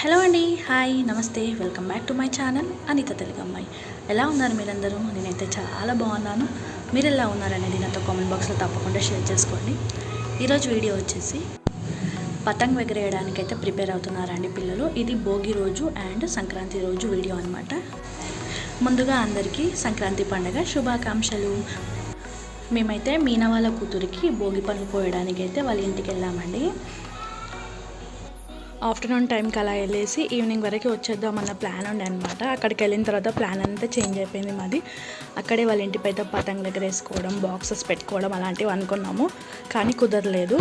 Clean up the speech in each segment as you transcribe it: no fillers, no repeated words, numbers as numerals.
Hello అండి, hi, నమస్తే, welcome back to my channel Anitha Telugu అమ్మాయి. ఎలా ఉన్నారు మీరందరూ? నేనైతే చాలా బాగున్నాను. మీరు ఎలా ఉన్నారనేది నాతో కామెంట్ బాక్స్లో తప్పకుండా షేర్ చేసుకోండి. ఈరోజు వీడియో వచ్చేసి పతంగ్ ఎగరేయడానికి అయితే ప్రిపేర్ అవుతున్నారండి పిల్లలు. ఇది భోగి రోజు అండ్ సంక్రాంతి రోజు వీడియో అనమాట. ముందుగా అందరికీ సంక్రాంతి పండుగ శుభాకాంక్షలు. మేమైతే మీనా వాళ్ళ కూతురికి భోగి పనులు పోయడానికి అయితే వాళ్ళ ఇంటికి వెళ్ళామండి. ఆఫ్టర్నూన్ టైంకి అలా వెళ్ళేసి ఈవినింగ్ వరకు వచ్చేద్దామన్న ప్లాన్ ఉండే అనమాట. అక్కడికి వెళ్ళిన తర్వాత ప్లాన్ అంతా చేంజ్ అయిపోయింది మాది. అక్కడే వాళ్ళ ఇంటిపై పతంగులు ఎగరేసుకోవడం, బాక్సెస్ పెట్టుకోవడం అలాంటివి అనుకున్నాము, కానీ కుదరలేదు.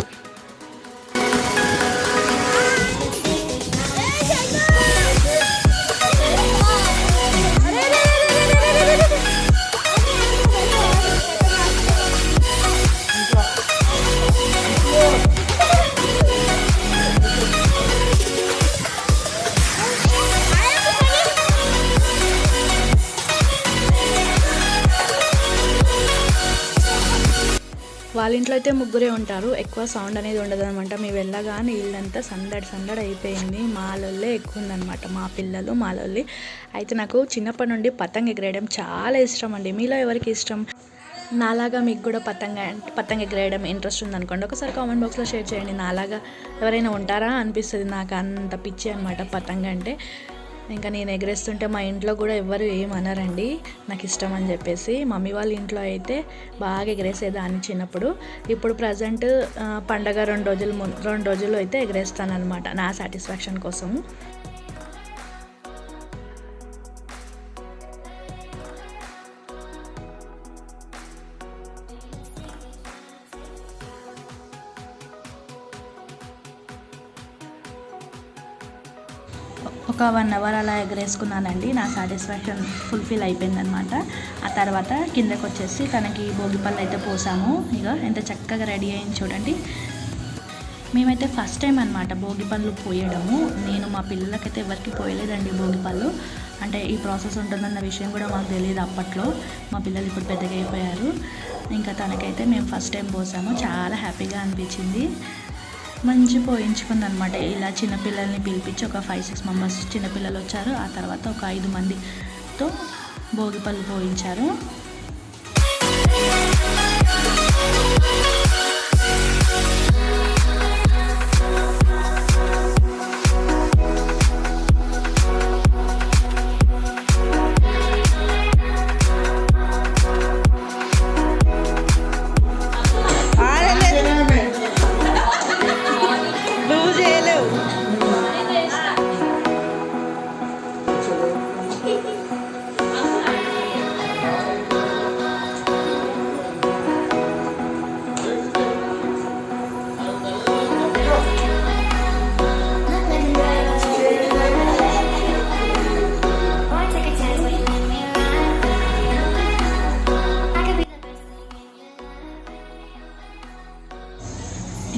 వాళ్ళ ఇంట్లో అయితే ముగ్గురే ఉంటారు, ఎక్కువ సౌండ్ అనేది ఉండదు అనమాట. మేము వెళ్ళగానే ఇల్లంతా సందడి అయిపోయింది. మాలొల్లే ఎక్కువ ఉందనమాట, మా పిల్లలు మాలొల్లి. అయితే నాకు చిన్నప్పటి నుండి పతంగ్ ఎగరేయడం చాలా ఇష్టం అండి. మీలో ఎవరికి ఇష్టం? నాలాగా మీకు కూడా పతంగ్ ఎగరేయడం ఇంట్రెస్ట్ ఉందనుకోండి, ఒకసారి కామెంట్ బాక్స్లో షేర్ చేయండి. నాలాగా ఎవరైనా ఉంటారా అనిపిస్తుంది. నాకు అంత పిచ్చి అనమాట పతంగ్ అంటే. ఇంకా నేను ఎగరేస్తుంటే మా ఇంట్లో కూడా ఎవ్వరు ఏమనరండి, నాకు ఇష్టం అని చెప్పేసి. మమ్మీ వాళ్ళ ఇంట్లో అయితే బాగా ఎగరేసేదాన్ని చిన్నప్పుడు. ఇప్పుడు ప్రజెంట్ పండగ 2 రోజులు అయితే ఎగరేస్తాను అనమాట, నా సాటిస్ఫాక్షన్ కోసం. ఒక 1 అవర్ అలా ఎగరేసుకున్నానండి. నా సాటిస్ఫాక్షన్ ఫుల్ఫిల్ అయిపోయిందనమాట. ఆ తర్వాత కిందకు వచ్చేసి తనకి భోగిపళ్ళు అయితే పోసాము. ఇక ఎంత చక్కగా రెడీ అయింది చూడండి. మేమైతే ఫస్ట్ టైం అనమాట భోగిపళ్ళు పోయడము. నేను మా పిల్లలకైతే ఎవరికి పోయలేదండి భోగిపళ్ళు. అంటే ఈ ప్రాసెస్ ఉంటుందన్న విషయం కూడా మాకు తెలియదు అప్పట్లో. మా పిల్లలు ఇప్పుడు పెద్దగా అయిపోయారు. ఇంకా తనకైతే మేము ఫస్ట్ టైం పోసాము. చాలా హ్యాపీగా అనిపించింది. మంచి పోయించుకుందనమాట. ఇలా చిన్నపిల్లల్ని పిలిపించి ఒక 5-6 మెంబర్స్ చిన్నపిల్లలు వచ్చారు. ఆ తర్వాత ఒక 5 మందితో భోగిపళ్ళు పోయించారు.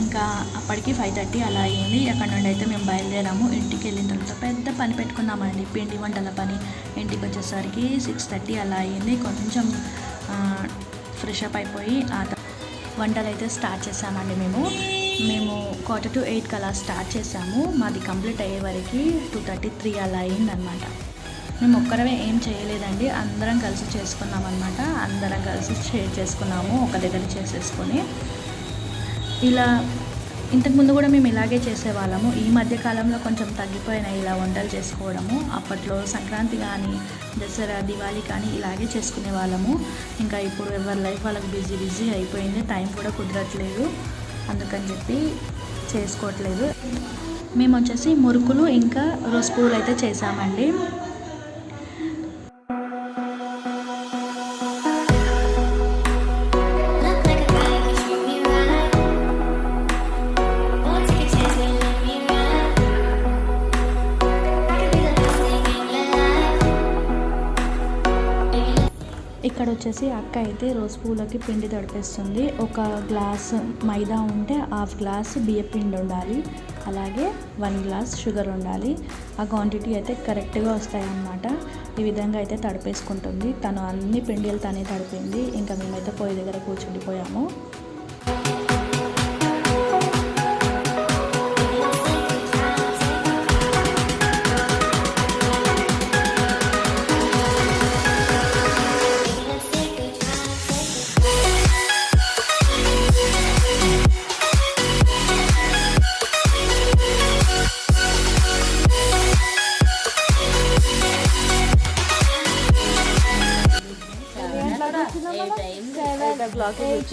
ఇంకా అప్పటికి 5:30 అలా అయ్యింది. అక్కడ నుండి అయితే మేము బయలుదేరాము. ఇంటికి వెళ్ళిన తర్వాత పెద్ద పని పెట్టుకున్నామండి, పిండి వంటల పని. ఇంటికి వచ్చేసరికి 6:30 అలా అయ్యింది. కొంచెం ఫ్రెష్ అప్ అయిపోయి వంటలు అయితే స్టార్ట్ చేసామండి. మేము 7:45 అలా స్టార్ట్ చేసాము. మాది కంప్లీట్ అయ్యే వరకు 2:33 అలా అయ్యిందనమాట. మేము ఒక్కరమే ఏం చేయలేదండి, అందరం కలిసి చేసుకున్నాం అనమాట. అందరం కలిసి షేర్ చేసుకున్నాము, ఒక దగ్గర చేసేసుకొని. ఇలా ఇంతకుముందు కూడా మేము ఇలాగే చేసేవాళ్ళము. ఈ మధ్యకాలంలో కొంచెం తగ్గిపోయినాయి ఇలా వంటలు చేసుకోవడము. అప్పట్లో సంక్రాంతి కానీ, దసరా, దివాళీ కానీ ఇలాగే చేసుకునే వాళ్ళము. ఇంకా ఇప్పుడు ఎవరి లైఫ్ వాళ్ళకి బిజీ అయిపోయింది, టైం కూడా కుదరట్లేదు, అందుకని చెప్పి చేసుకోవట్లేదు. మేము వచ్చేసి మురుకులు ఇంకా రోజ్ పువ్వులు అయితే చేసామండి. ఇక్కడ వచ్చేసి అక్క అయితే రోజ్ పువ్వులకి పిండి తడిపేస్తుంది. ఒక గ్లాస్ మైదా ఉంటే 1/2 గ్లాస్ బియ్య పిండి ఉండాలి, అలాగే 1 గ్లాస్ షుగర్ ఉండాలి. ఆ క్వాంటిటీ అయితే కరెక్ట్గా వస్తాయన్నమాట. ఈ విధంగా అయితే తడిపేసుకుంటుంది తను. అన్ని పిండిలు తనే తడిపింది. ఇంకా మేమైతే పొయ్యి దగ్గర కూర్చుండిపోయాము. వాకింగ్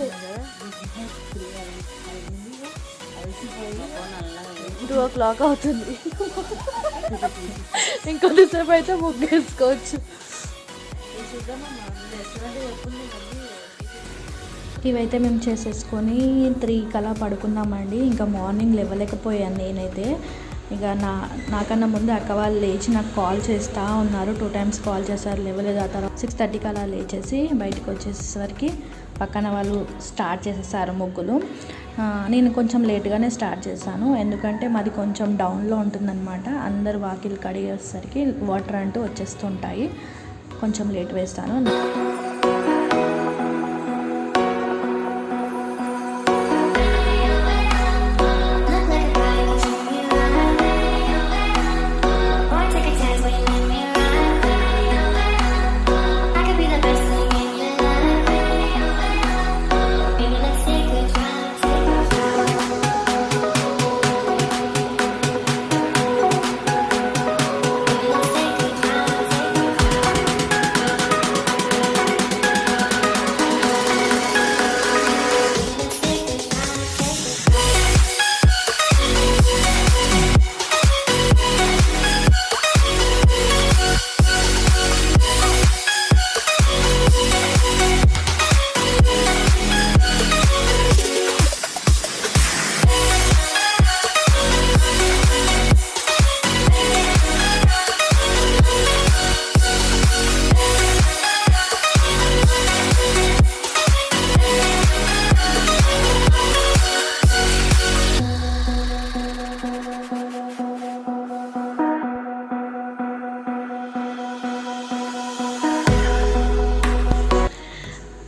2 o'clock అవుతుంది. ఇంకొద్దిసేపు అయితే ముగ్గేసుకోవచ్చు. ఇవైతే మేము చేసేసుకొని 3 అలా పడుకున్నామండి. ఇంకా మార్నింగ్ లేవలేకపోయాను నేనైతే. ఇక నాకన్నా ముందు అక్క వాళ్ళు లేచి నాకు కాల్ చేస్తూ ఉన్నారు. 2 times కాల్ చేశారు, లేవలేదు. ఆ తర్వాత 6:30 అలా లేచేసి బయటకు వచ్చేసరికి పక్కన వాళ్ళు స్టార్ట్ చేసేసారు ముగ్గులు. నేను కొంచెం లేట్గానే స్టార్ట్ చేశాను, ఎందుకంటే మాది కొంచెం డౌన్లో ఉంటుందన్నమాట. అందరు వాకిలు కడిగేసరికి వాటర్ అంటూ వచ్చేస్తుంటాయి. కొంచెం లేట్ వేస్తాను.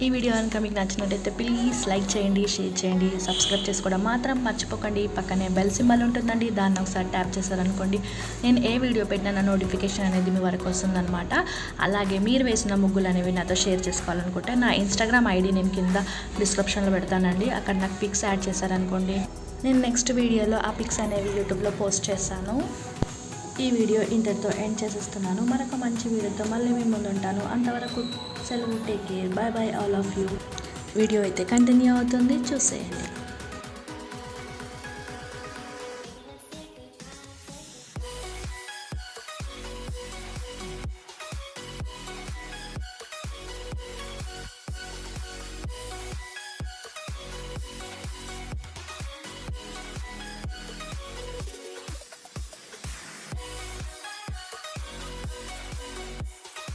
ఈ వీడియో కనుక మీకు నచ్చినట్టయితే ప్లీజ్ లైక్ చేయండి, షేర్ చేయండి, సబ్స్క్రైబ్ చేసుకోవడం మాత్రం మర్చిపోకండి. పక్కనే బెల్ సింబల్ ఉంటుందండి, దాన్ని ఒకసారి ట్యాప్ చేశారనుకోండి నేను ఏ వీడియో పెట్టినా నా నోటిఫికేషన్ అనేది మీ వరకు వస్తుందన్నమాట. అలాగే మీరు వేసిన ముగ్గులు అనేవి నాతో షేర్ చేసుకోవాలనుకుంటే నా ఇన్స్టాగ్రామ్ ఐడి నేను కింద డిస్క్రిప్షన్లో పెడతానండి. అక్కడ నాకు పిక్స్ యాడ్ చేశారనుకోండి, నేను నెక్స్ట్ వీడియోలో ఆ పిక్స్ అనేవి యూట్యూబ్లో పోస్ట్ చేస్తాను. ఈ వీడియో ఇంతటితో ఎండ్ చేసేస్తున్నాను. మరొక మంచి వీడియోతో మళ్ళీ మీ ముందు ఉంటాను. అంతవరకు సెలవు, take care, bye bye all of you. Video అయితే కంటిన్యూ అవుతుంది, చూసేయండి.